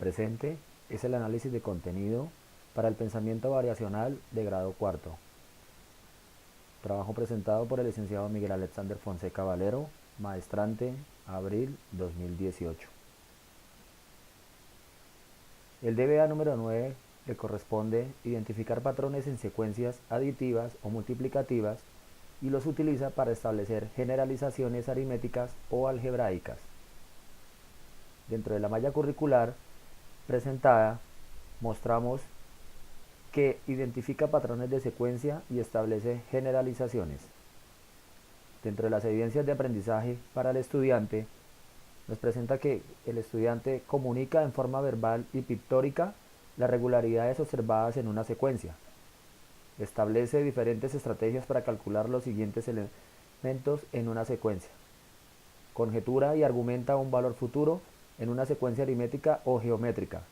presente es el análisis de contenido para el pensamiento variacional de grado cuarto. Trabajo presentado por el licenciado Miguel Alexander Fonseca Valero, maestrante, abril 2018. El DBA número 9 le corresponde identificar patrones en secuencias aditivas o multiplicativas y los utiliza para establecer generalizaciones aritméticas o algebraicas. Dentro de la malla curricular presentada mostramos que identifica patrones de secuencia y establece generalizaciones. Dentro de las evidencias de aprendizaje para el estudiante, nos presenta que el estudiante comunica en forma verbal y pictórica las regularidades observadas en una secuencia. Establece diferentes estrategias para calcular los siguientes elementos en una secuencia. Conjetura y argumenta un valor futuro en una secuencia aritmética o geométrica.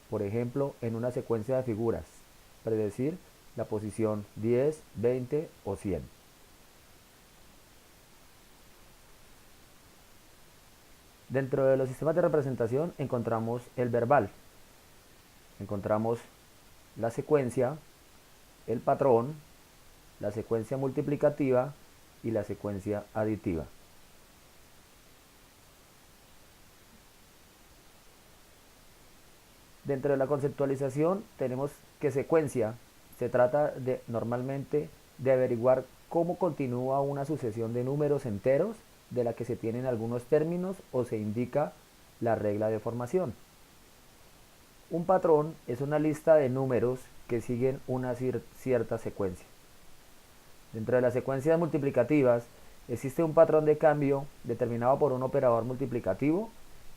Por ejemplo, en una secuencia de figuras. Predecir la posición 10, 20 o 100. Dentro de los sistemas de representación encontramos el verbal. Encontramos la secuencia, el patrón, la secuencia multiplicativa y la secuencia aditiva. Dentro de la conceptualización tenemos que secuencia se trata normalmente de averiguar cómo continúa una sucesión de números enteros de la que se tienen algunos términos o se indica la regla de formación. Un patrón es una lista de números que siguen una cierta secuencia. Dentro de las secuencias multiplicativas existe un patrón de cambio determinado por un operador multiplicativo,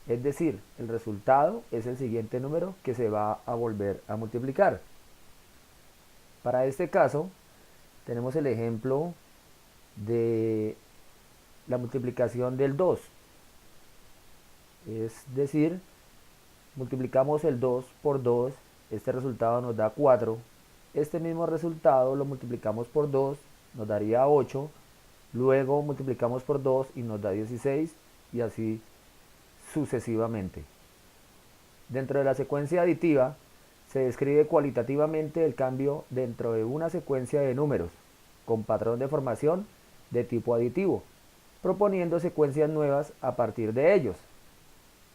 es decir, el resultado es el siguiente número que se va a volver a multiplicar. Para este caso tenemos el ejemplo de la multiplicación del 2, es decir, multiplicamos el 2 por 2, este resultado nos da 4, este mismo resultado lo multiplicamos por 2, nos daría 8, luego multiplicamos por 2 y nos da 16 y así sucesivamente. Dentro de la secuencia aditiva se describe cualitativamente el cambio dentro de una secuencia de números con patrón de formación de tipo aditivo, proponiendo secuencias nuevas a partir de ellos.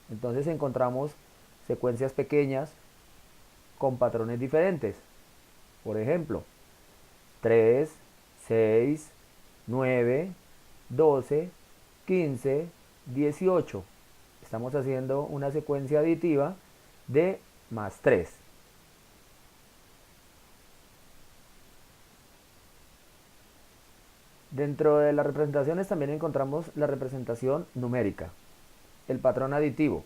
Entonces encontramos secuencias pequeñas con patrones diferentes. Por ejemplo, 3, 6, 9, 12, 15, 18. Estamos haciendo una secuencia aditiva de más 3. Dentro de las representaciones también encontramos la representación numérica, el patrón aditivo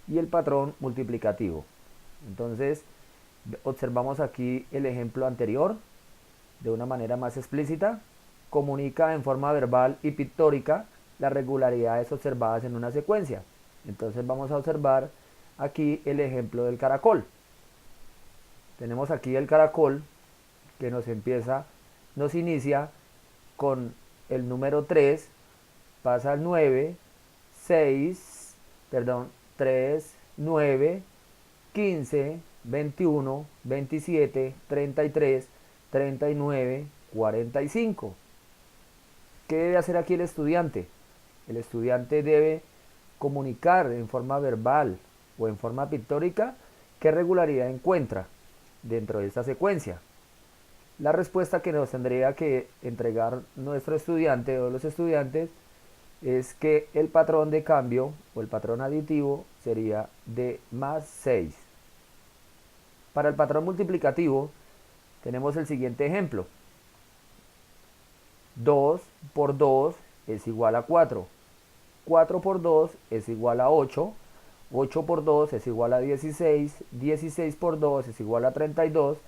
y el patrón multiplicativo. Entonces, observamos aquí el ejemplo anterior de una manera más explícita. Comunica en forma verbal y pictórica las regularidades observadas en una secuencia. Entonces vamos a observar aquí el ejemplo del caracol. Tenemos aquí el caracol que nos inicia con el número 3, pasa al 9, 3, 9, 15, 21, 27, 33, 39, 45. ¿Qué debe hacer aquí el estudiante? El estudiante debe comunicar en forma verbal o en forma pictórica qué regularidad encuentra dentro de esta secuencia. La respuesta que nos tendría que entregar nuestro estudiante o los estudiantes es que el patrón de cambio o el patrón aditivo sería de más 6. Para el patrón multiplicativo tenemos el siguiente ejemplo. 2 por 2 es igual a 4. 4 por 2 es igual a 8. 8 por 2 es igual a 16. 16 por 2 es igual a 32.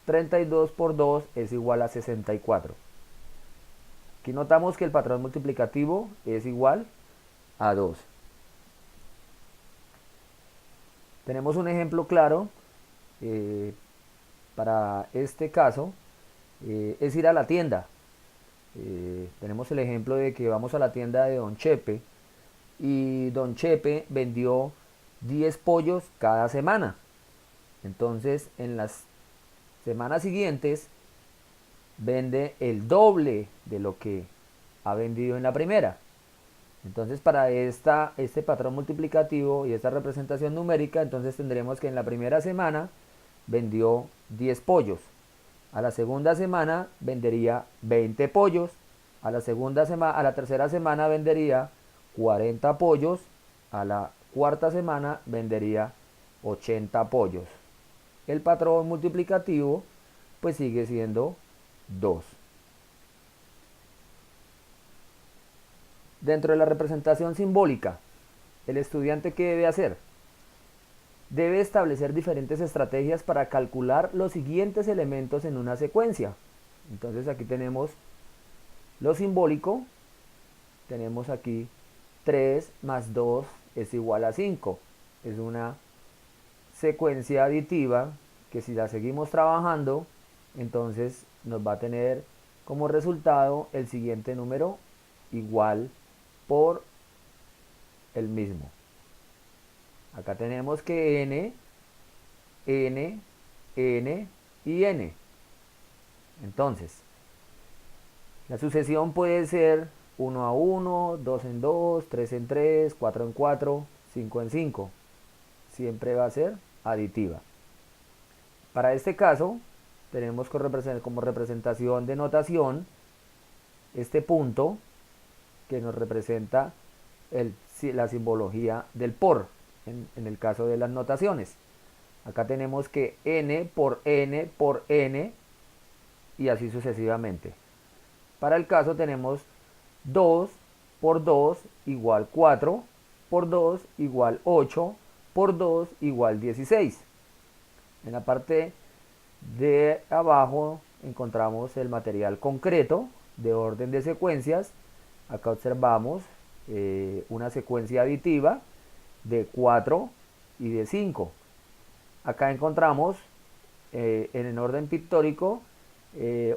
32 por 2 es igual a 64. Aquí notamos que el patrón multiplicativo es igual a 2. Tenemos un ejemplo claro para este caso, es ir a la tienda. Tenemos el ejemplo de que vamos a la tienda de Don Chepe y Don Chepe vendió 10 pollos cada semana. Entonces en las semanas siguientes vende el doble de lo que ha vendido en la primera. Entonces para este patrón multiplicativo y esta representación numérica, entonces tendremos que en la primera semana vendió 10 pollos. A la segunda semana vendería 20 pollos. A la tercera semana vendería 40 pollos. A la cuarta semana vendería 80 pollos. El patrón multiplicativo pues sigue siendo 2. Dentro de la representación simbólica, el estudiante ¿qué debe hacer? Debe establecer diferentes estrategias para calcular los siguientes elementos en una secuencia. Entonces aquí tenemos lo simbólico, tenemos aquí 3 más 2 es igual a 5. Es una secuencia aditiva que si la seguimos trabajando, entonces nos va a tener como resultado el siguiente número igual por el mismo. Acá tenemos que n, n, n y n. Entonces, la sucesión puede ser 1 a 1, 2 en 2, 3 en 3, 4 en 4, 5 en 5. Siempre va a ser aditiva. Para este caso, tenemos como representación de notación este punto que nos representa la simbología del por, en el caso de las notaciones. Acá tenemos que n por n por n y así sucesivamente. Para el caso tenemos 2 por 2 igual 4, por 2 igual 8, por 2 igual 16. En la parte de abajo encontramos el material concreto de orden de secuencias. Acá observamos una secuencia aditiva de 4 y de 5. Acá encontramos en el orden pictórico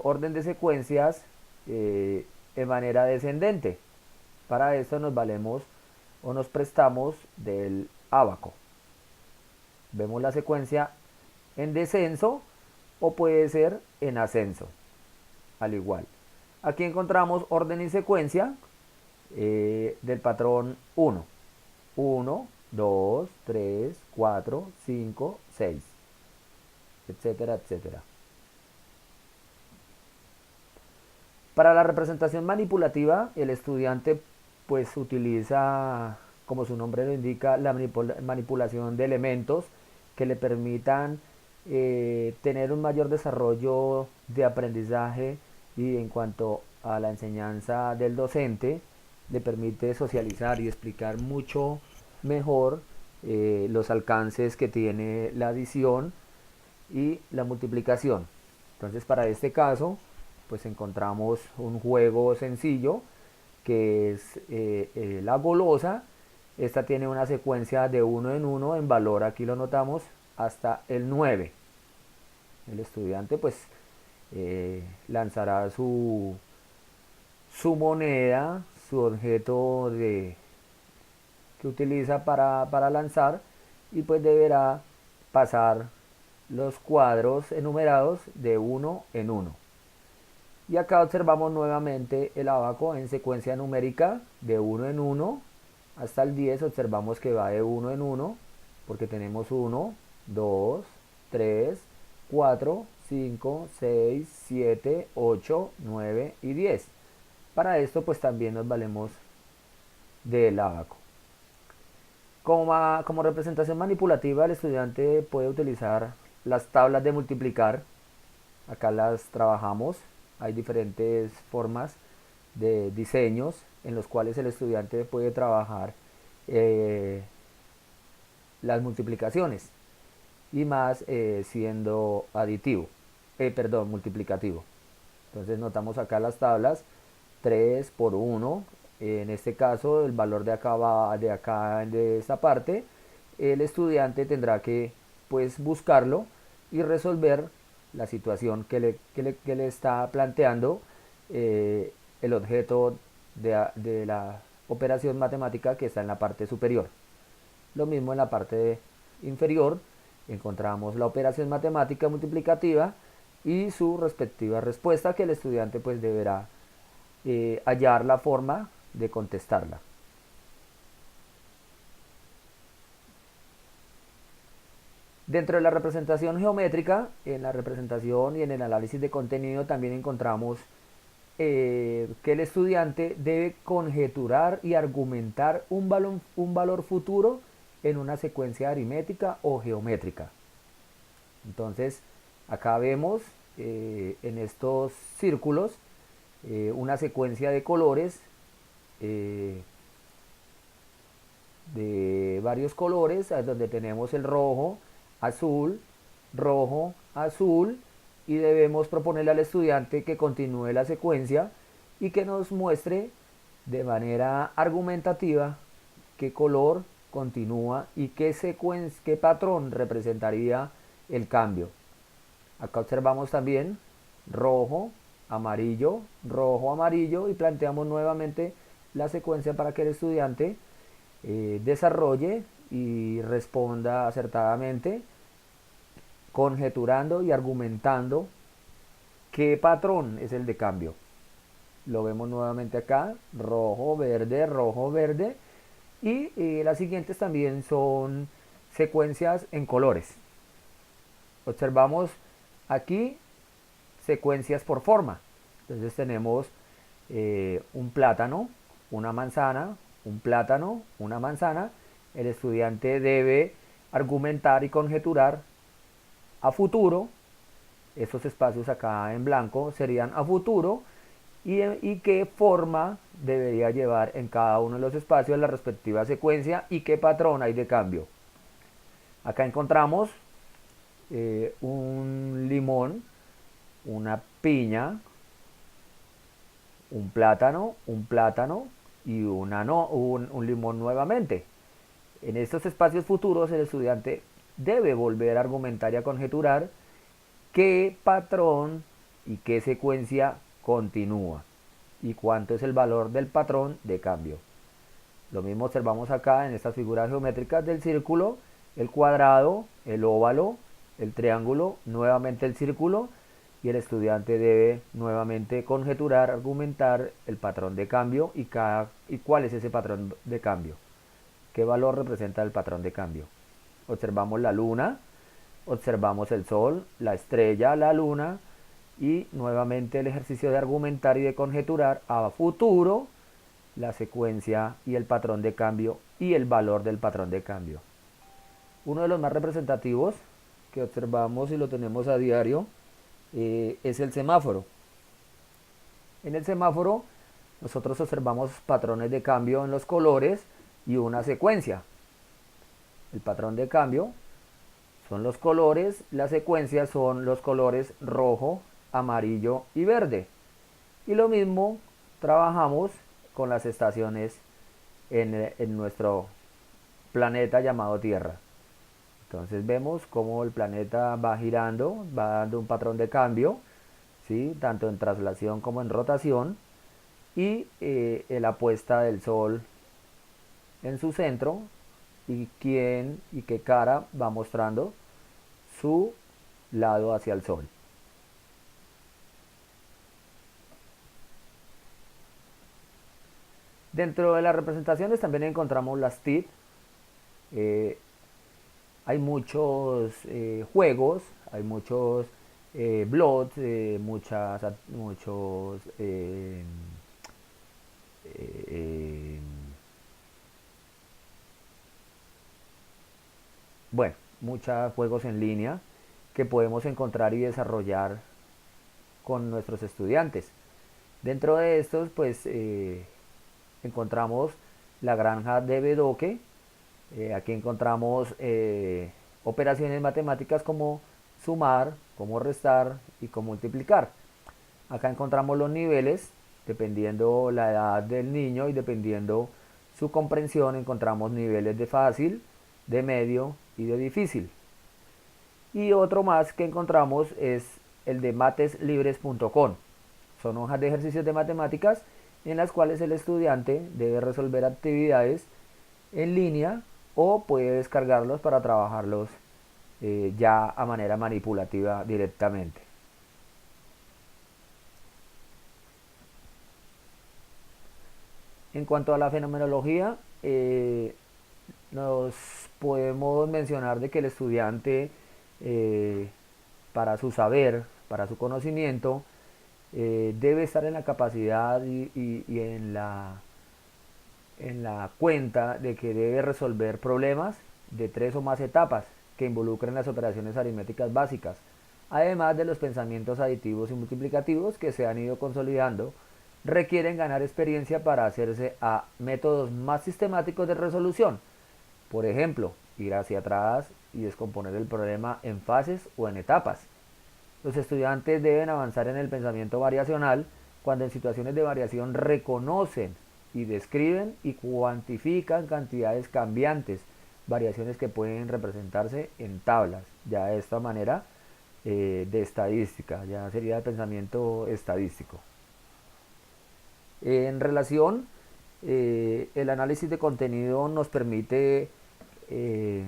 orden de secuencias de manera descendente. Para esto nos valemos o nos prestamos del ábaco. Vemos la secuencia en descenso o puede ser en ascenso, al igual. Aquí encontramos orden y secuencia del patrón 1. 1, 2, 3, 4, 5, 6, etcétera, etcétera. Para la representación manipulativa, el estudiante pues utiliza, como su nombre lo indica, la manipulación de elementos que le permitan tener un mayor desarrollo de aprendizaje y en cuanto a la enseñanza del docente, le permite socializar y explicar mucho mejor los alcances que tiene la adición y la multiplicación. Entonces para este caso pues encontramos un juego sencillo que es la golosa. Esta tiene una secuencia de 1 en 1 en valor, aquí lo notamos, hasta el 9. El estudiante pues lanzará su moneda, su objeto que utiliza para lanzar, y pues deberá pasar los cuadros enumerados de 1 en 1. Y acá observamos nuevamente el ábaco en secuencia numérica de 1 en 1 hasta el 10. Observamos que va de 1 en 1 porque tenemos 1, 2, 3, 4, 5, 6, 7, 8, 9 y 10. Para esto pues también nos valemos del ábaco. Como representación manipulativa, el estudiante puede utilizar las tablas de multiplicar. Acá las trabajamos. Hay diferentes formas de diseños en los cuales el estudiante puede trabajar las multiplicaciones y más siendo multiplicativo. Entonces notamos acá las tablas 3 por 1. En este caso el valor de acá de esta parte, el estudiante tendrá que pues buscarlo y resolver la situación que le está planteando el objeto de la operación matemática que está en la parte superior. Lo mismo en la parte inferior, encontramos la operación matemática multiplicativa y su respectiva respuesta, que el estudiante pues deberá hallar la forma de contestarla. Dentro de la representación geométrica, en la representación y en el análisis de contenido también encontramos que el estudiante debe conjeturar y argumentar un valor futuro en una secuencia aritmética o geométrica. Entonces, acá vemos en estos círculos una secuencia de colores, de varios colores, donde tenemos el rojo, azul, rojo, azul, y debemos proponerle al estudiante que continúe la secuencia y que nos muestre de manera argumentativa qué color continúa y qué patrón representaría el cambio. Acá observamos también rojo, amarillo, y planteamos nuevamente la secuencia para que el estudiante desarrolle y responda acertadamente, conjeturando y argumentando qué patrón es el de cambio. Lo vemos nuevamente acá, rojo, verde, y las siguientes también son secuencias en colores. Observamos aquí secuencias por forma. Entonces tenemos un plátano, una manzana, un plátano, una manzana. El estudiante debe argumentar y conjeturar a futuro. Estos espacios acá en blanco serían a futuro, y qué forma debería llevar en cada uno de los espacios la respectiva secuencia y qué patrón hay de cambio. Acá encontramos un limón, una piña, un plátano y un limón nuevamente. En estos espacios futuros el estudiante debe volver a argumentar y a conjeturar qué patrón y qué secuencia continúa y cuánto es el valor del patrón de cambio. Lo mismo observamos acá en estas figuras geométricas del círculo, el cuadrado, el óvalo, el triángulo, nuevamente el círculo, y el estudiante debe nuevamente conjeturar, argumentar el patrón de cambio y cuál es ese patrón de cambio. ¿Qué valor representa el patrón de cambio? Observamos la luna, observamos el sol, la estrella, la luna, y nuevamente el ejercicio de argumentar y de conjeturar a futuro la secuencia y el patrón de cambio y el valor del patrón de cambio. Uno de los más representativos que observamos y lo tenemos a diario es el semáforo. En el semáforo nosotros observamos patrones de cambio en los colores y una secuencia. El patrón de cambio son los colores, la secuencia son los colores rojo, amarillo y verde. Y lo mismo trabajamos con las estaciones en nuestro planeta llamado Tierra. Entonces vemos cómo el planeta va girando, va dando un patrón de cambio, ¿sí? Tanto en traslación como en rotación, y la puesta del sol en su centro, y quién y qué cara va mostrando su lado hacia el sol. Dentro de las representaciones también encontramos las TIP. Hay muchos juegos, hay muchos blogs, muchos bueno, muchos juegos en línea que podemos encontrar y desarrollar con nuestros estudiantes. Dentro de estos, pues encontramos la granja de Bedoque. Aquí encontramos operaciones matemáticas como sumar, como restar y como multiplicar. Acá encontramos los niveles, dependiendo la edad del niño y dependiendo su comprensión, encontramos niveles de fácil, de medio y de difícil. Y otro más que encontramos es el de mateslibres.com. Son hojas de ejercicios de matemáticas en las cuales el estudiante debe resolver actividades en línea o puede descargarlos para trabajarlos ya a manera manipulativa directamente. En cuanto a la fenomenología, nos podemos mencionar de que el estudiante, eh, para su saber, para su conocimiento, debe estar en la capacidad y en la cuenta de que debe resolver problemas de 3 o más etapas que involucren las operaciones aritméticas básicas, además de los pensamientos aditivos y multiplicativos que se han ido consolidando, requieren ganar experiencia para hacerse a métodos más sistemáticos de resolución. Por ejemplo, ir hacia atrás y descomponer el problema en fases o en etapas. Los estudiantes deben avanzar en el pensamiento variacional cuando en situaciones de variación reconocen y describen y cuantifican cantidades cambiantes, variaciones que pueden representarse en tablas, ya de esta manera de estadística, ya sería el pensamiento estadístico. En relación, el análisis de contenido nos permite eh,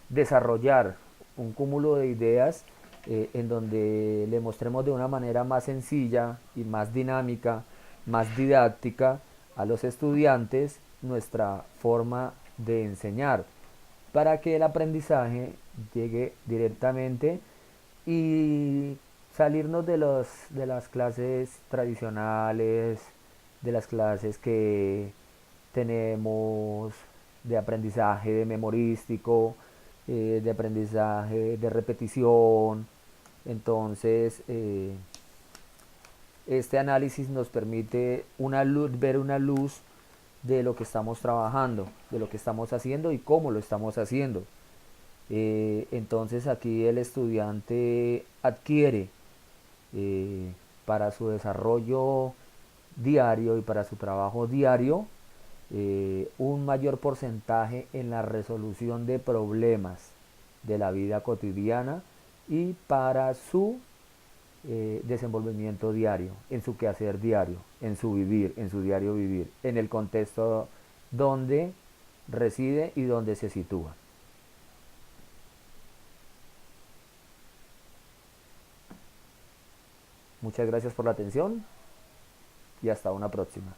desarrollar un cúmulo de ideas en donde le mostremos de una manera más sencilla y más dinámica, más didáctica a los estudiantes nuestra forma de enseñar para que el aprendizaje llegue directamente y salirnos de las clases tradicionales, de las clases que tenemos de aprendizaje de memorístico, de aprendizaje de repetición. Entonces, este análisis nos permite ver una luz de lo que estamos trabajando, de lo que estamos haciendo y cómo lo estamos haciendo. Entonces aquí el estudiante adquiere para su desarrollo diario y para su trabajo diario un mayor porcentaje en la resolución de problemas de la vida cotidiana y para su desenvolvimiento diario, en su quehacer diario, en su vivir, en su diario vivir, en el contexto donde reside y donde se sitúa. Muchas gracias por la atención y hasta una próxima.